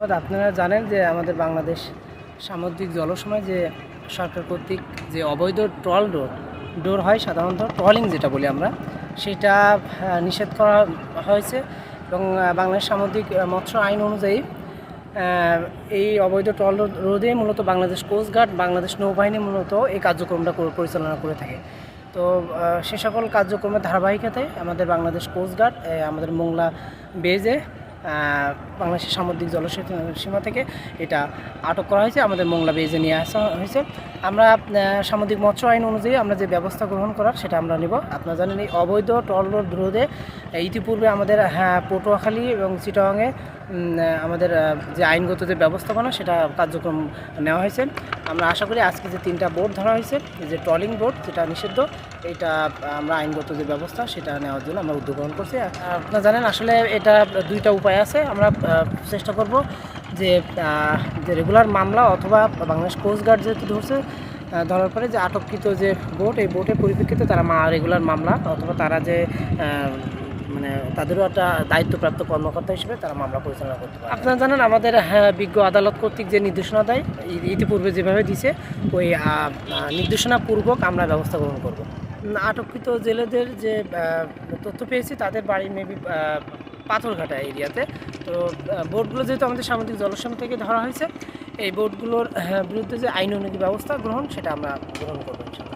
আপনারা জানেন যে আমাদের বাংলাদেশ সামুদ্রিক জলসীমায় যে সরকার কর্তৃক যে অবৈধ ডোর হয়, সাধারণত ট্রলিং যেটা বলি আমরা, সেটা নিষেধ করা হয়েছে। এবং বাংলাদেশ সামুদ্রিক মৎস্য আইন অনুযায়ী এই অবৈধ ট্রল রোধে মূলত বাংলাদেশ কোস্টগার্ড, বাংলাদেশ নৌবাহিনী মূলত এই কার্যক্রমটা পরিচালনা করে থাকে। তো সে সকল কার্যক্রমের ধারাবাহিকতায় আমাদের বাংলাদেশ কোস্টগার্ড আমাদের মোংলা বেজে বাংলাদেশের সামুদ্রিক জলসীমা থেকে এটা আটক করা হয়েছে, আমাদের মোংলা বেজে নিয়ে আসা হয়েছে। আমরা সামুদ্রিক মৎস্য আইন অনুযায়ী আমরা যে ব্যবস্থা গ্রহণ করার সেটা আমরা নেব। আপনারা জানেন এই অবৈধ ট্রল রোধে ইতিপূর্বে আমাদের পটুয়াখালী এবং চিটাগাংয়ে আমাদের যে আইনগত যে ব্যবস্থাপনা সেটা কার্যক্রম নেওয়া হয়েছে। আমরা আশা করি আজকে যে 3টা বোট ধরা হয়েছে, যে ট্রলিং বোট যেটা নিষিদ্ধ, এটা আমরা আইনগত যে ব্যবস্থা সেটা নেওয়ার জন্য আমরা উদ্যোগ গ্রহণ করছি। আপনারা জানেন আসলে এটা 2টা উপায় আছে। আমরা চেষ্টা করব যে রেগুলার মামলা অথবা বাংলাদেশ কোস্টগার্ড যেহেতু ধরছে, ধরার পরে যে আটককৃত যে বোট, এই বোটের পরিপ্রেক্ষিতে তারা রেগুলার মামলা অথবা তারা যে মানে তাদেরও একটা দায়িত্বপ্রাপ্ত কর্মকর্তা হিসেবে তারা মামলা পরিচালনা করতে পারে। আপনারা জানেন আমাদের বিজ্ঞ আদালত কর্তৃক যে নির্দেশনা দেয়, ইতিপূর্বে যেভাবে দিছে ওই নির্দেশনা পূর্বক আমরা ব্যবস্থা গ্রহণ করব। আটককৃত জেলেদের যে তথ্য পেয়েছি, তাদের বাড়ি মেবি পাথরঘাটা এরিয়াতে। তো বোটগুলো যেহেতু আমাদের সামুদ্রিক জলসীমা থেকে ধরা হয়েছে, এই বোটগুলোর বিরুদ্ধে যে আইনানুগ ব্যবস্থা গ্রহণ সেটা আমরা গ্রহণ করবো ইনশাআল্লাহ।